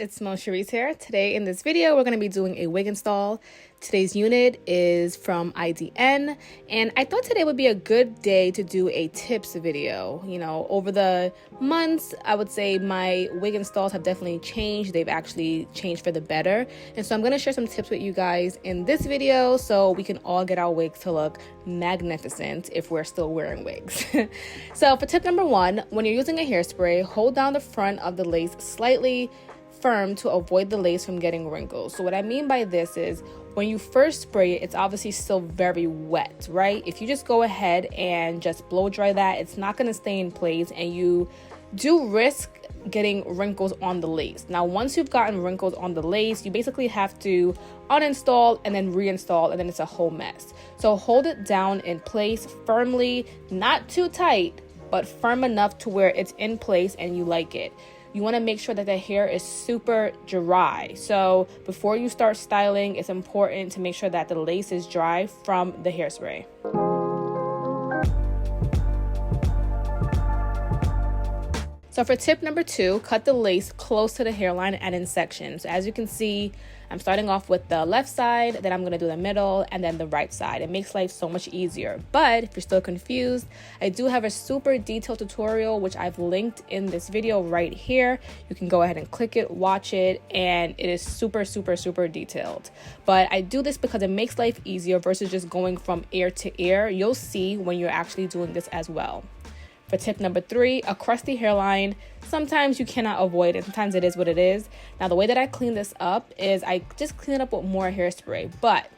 it's SIMONE here. Today in this video, we're going to be doing a wig install. Today's unit is from IDN, and I thought today would be a good day to do a tips video. You know, over the months, I would say my wig installs have definitely changed. They've actually changed for the better. And so I'm going to share some tips with you guys in this video so we can all get our wigs to look magnificent if we're still wearing wigs. So for tip number one, when you're using a hairspray, hold down the front of the lace slightly firm to avoid the lace from getting wrinkles. So what I mean by this is when you first spray it, it's obviously still very wet, right? If you just go ahead and just blow dry that, it's not going to stay in place and you do risk getting wrinkles on the lace. Now, once you've gotten wrinkles on the lace, you basically have to uninstall and then reinstall, and then it's a whole mess. So hold it down in place firmly, not too tight, but firm enough to where it's in place and you like it. You want to make sure that the hair is super dry. So before you start styling, it's important to make sure that the lace is dry from the hairspray. So for tip number two, cut the lace close to the hairline and in sections. So as you can see, I'm starting off with the left side, then I'm going to do the middle, and then the right side. It makes life so much easier. But if you're still confused, I do have a super detailed tutorial, which I've linked in this video right here. You can go ahead and click it, watch it, and it is super detailed. But I do this because it makes life easier versus just going from ear to ear. You'll see when you're actually doing this as well. For tip number three, a crusty hairline, sometimes you cannot avoid it. Sometimes it is what it is. Now, the way that I clean this up is I just clean it up with more hairspray, but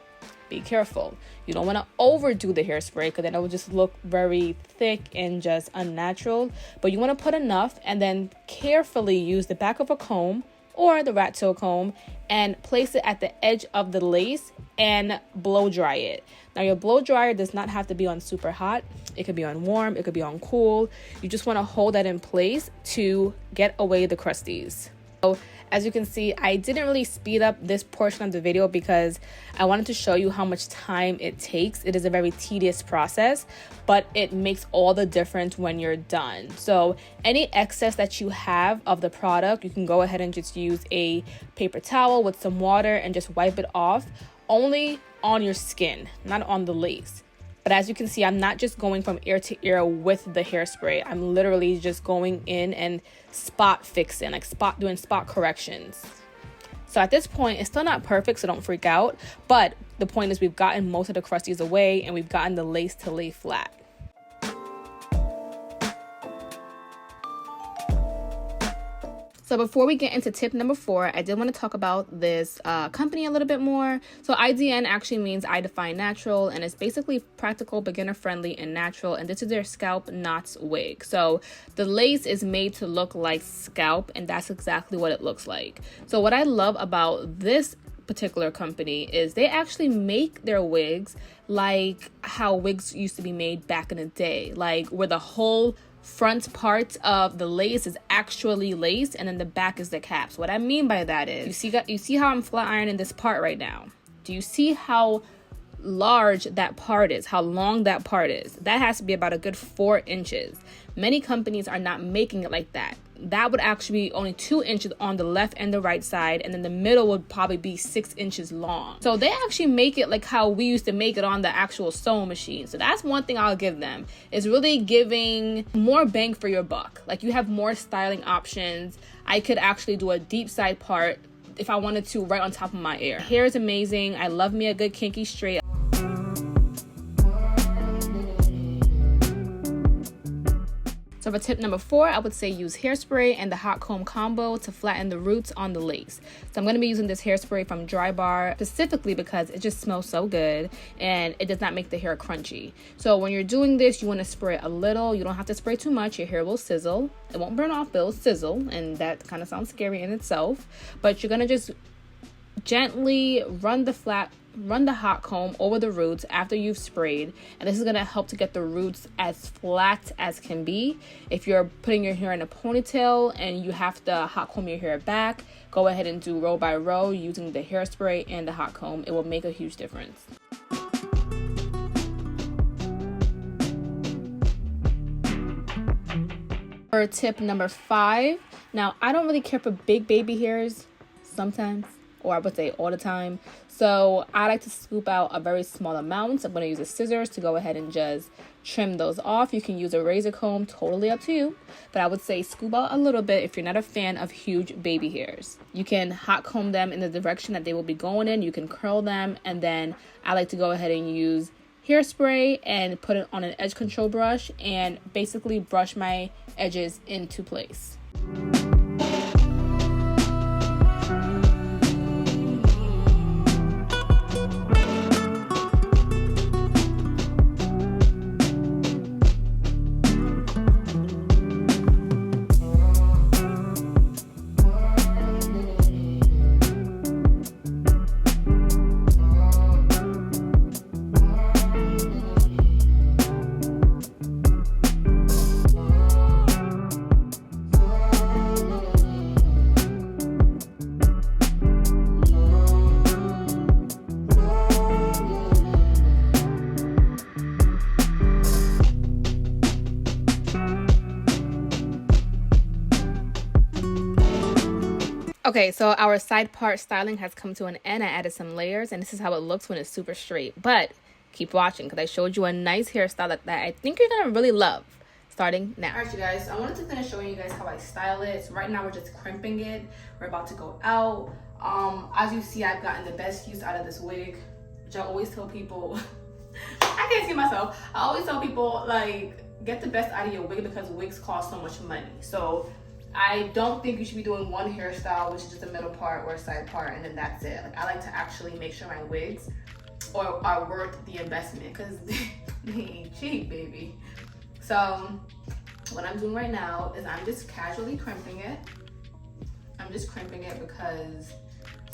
be careful. You don't want to overdo the hairspray because then it will just look very thick and just unnatural. But you want to put enough and then carefully use the back of a comb or the rat tail comb and place it at the edge of the lace and blow dry it. Now, your blow dryer does not have to be on super hot. It could be on warm, it could be on cool. You just want to hold that in place to get away the crusties. So as you can see, I didn't really speed up this portion of the video because I wanted to show you how much time it takes. It is a very tedious process, but it makes all the difference when you're done. So any excess that you have of the product, you can go ahead and just use a paper towel with some water and just wipe it off, only on your skin, not on the lace. But as you can see, I'm not just going from ear to ear with the hairspray. I'm literally just going in and spot fixing, like doing spot corrections. So at this point, it's still not perfect, so don't freak out. But the point is we've gotten most of the crusties away and we've gotten the lace to lay flat. So before we get into tip number four, I did want to talk about this company a little bit more. So IDN actually means I Define Natural, and it's basically practical, beginner friendly, and natural. And this is their Scalp Knots wig. So the lace is made to look like scalp, and that's exactly what it looks like. So what I love about this particular company is they actually make their wigs like how wigs used to be made back in the day, like where the whole front part of the lace is actually lace and then the back is the cap. So what I mean by that is you see how I'm flat ironing this part right now. Do you see how large that part is, how long that part is? That has to be about a good 4 inches. Many companies are not making it like that. That would actually be only 2 inches on the left and the right side, and then the middle would probably be 6 inches long. So they actually make it like how we used to make it on the actual sewing machine. So that's one thing I'll give them, is really giving more bang for your buck. Like, you have more styling options. I could actually do a deep side part if I wanted to right on top of my ear. Hair is amazing. I love me a good kinky straight. So for tip number four, I would say use hairspray and the hot comb combo to flatten the roots on the lace. So I'm going to be using this hairspray from Dry Bar specifically because it just smells so good and it does not make the hair crunchy. So when you're doing this, you want to spray a little. You don't have to spray too much. Your hair will sizzle. It won't burn off, but it'll sizzle, and that kind of sounds scary in itself. But you're going to just gently run the hot comb over the roots after you've sprayed, and this is going to help to get the roots as flat as can be. If you're putting your hair in a ponytail and you have to hot comb your hair back, go ahead and do row by row using the hairspray and the hot comb. It will make a huge difference. For tip number 5, now I don't really care for big baby hairs sometimes, or I would say all the time. So I like to scoop out a very small amount. I'm going to use the scissors to go ahead and just trim those off. You can use a razor comb, totally up to you. But I would say scoop out a little bit if you're not a fan of huge baby hairs. You can hot comb them in the direction that they will be going in. You can curl them. And then I like to go ahead and use hairspray and put it on an edge control brush and basically brush my edges into place. Okay, so our side part styling has come to an end. I added some layers, and this is how it looks when it's super straight. But keep watching, because I showed you a nice hairstyle that I think you're gonna really love. Starting now. All right, you guys, I wanted to finish showing you guys how I style it. So right now we're just crimping it. We're about to go out. As you see, I've gotten the best use out of this wig, which I always tell people. I can't see myself. I always tell people, like, get the best out of your wig because wigs cost so much money. So I don't think you should be doing one hairstyle, which is just a middle part or a side part, and then that's it. Like, I like to actually make sure my wigs are worth the investment, because they ain't cheap, baby. So what I'm doing right now is I'm just casually crimping it. I'm just crimping it because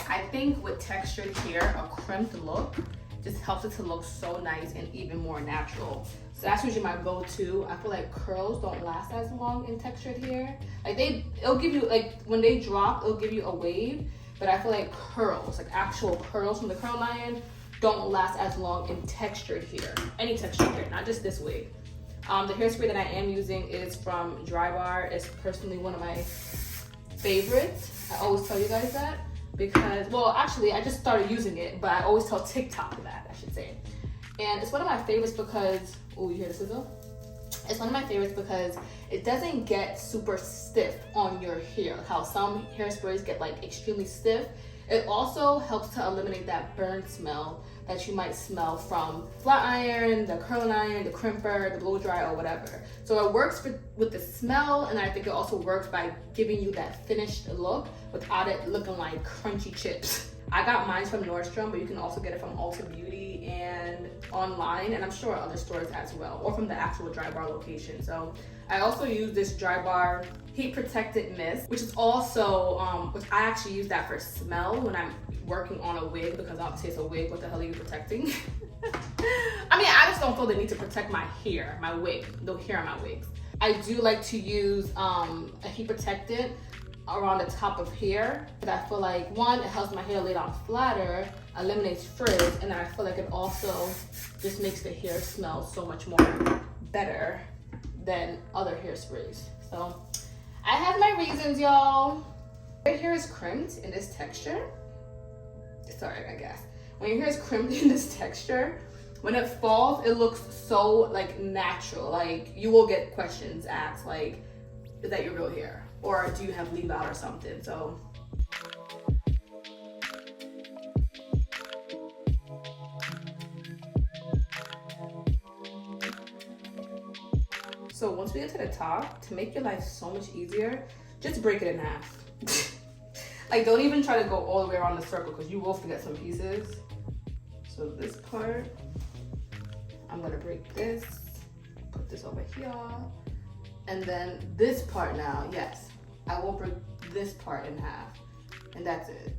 I think with textured hair, a crimped look just helps it to look so nice and even more natural. So that's usually my go-to. I feel like curls don't last as long in textured hair. Like, it'll give you, like, when they drop, it'll give you a wave, but I feel like curls, like actual curls from the curl iron, don't last as long in textured hair. Any textured hair, not just this wig. The hairspray that I am using is from Dry Bar. It's personally one of my favorites. I always tell you guys that because, well, actually, I just started using it, but I always tell TikTok that, I should say. And it's one of my favorites because, oh, you hear the sizzle? It's one of my favorites because it doesn't get super stiff on your hair, like how some hairsprays get like extremely stiff. It also helps to eliminate that burn smell that you might smell from flat iron, the curling iron, the crimper, the blow dry, or whatever. So it works with the smell, and I think it also works by giving you that finished look without it looking like crunchy chips. I got mine from Nordstrom, but you can also get it from Ulta Beauty and online, and I'm sure other stores as well, or from the actual Dry Bar location. So I also use this Dry Bar Heat Protected Mist, which is also, which I actually use that for smell when I'm working on a wig, because obviously it's a wig, what the hell are you protecting? I mean, I just don't feel the need to protect my hair, my wig, the hair on my wigs. I do like to use a heat protectant around the top of hair, but I feel like, one, it helps my hair lay down flatter, eliminates frizz, and then I feel like it also just makes the hair smell so much more better than other hairsprays. So I have my reasons, y'all. Your hair is crimped in this texture. Sorry, I guess. When your hair is crimped in this texture, when it falls, it looks so like natural. Like, you will get questions asked like, is that your real hair? Or do you have leave out or something? So once we get to the top, to make your life so much easier, just break it in half. Like, don't even try to go all the way around the circle because you will forget some pieces. So this part, I'm gonna break this, put this over here. And then this part now, yes, I will break this part in half, and that's it.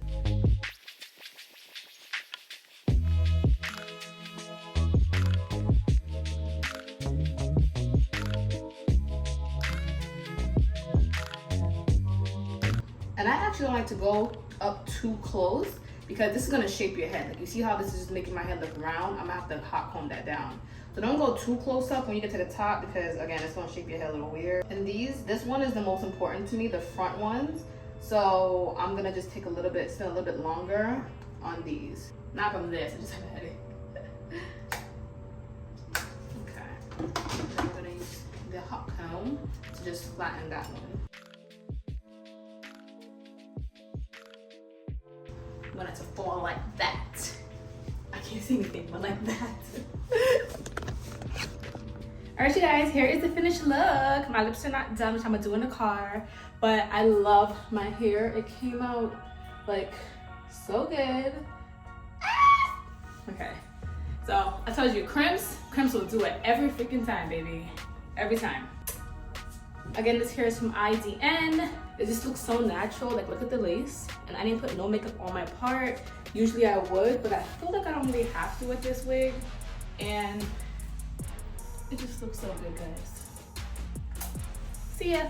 And I actually don't like to go up too close because this is gonna shape your head. Like, you see how this is just making my head look round? I'm gonna have to hot comb that down. So don't go too close up when you get to the top because, again, it's gonna shape your head a little weird. And this one is the most important to me, the front ones. So I'm gonna just take a little bit, spend a little bit longer on these. Not from this, I just have a headache. Okay, then I'm gonna use the hot comb to just flatten that one. I want it to fall like that. I can't see anything, but like that. Alright, you guys, here is the finished look. My lips are not done, which I'm gonna do in the car, but I love my hair. It came out like so good. Okay, so I told you, crimps will do it every freaking time, baby. Every time. Again, this hair is from IDN. It just looks so natural. Like, look at the lace. And I didn't put no makeup on my part. Usually I would, but I feel like I don't really have to with this wig. And it just looks so good, guys. See ya.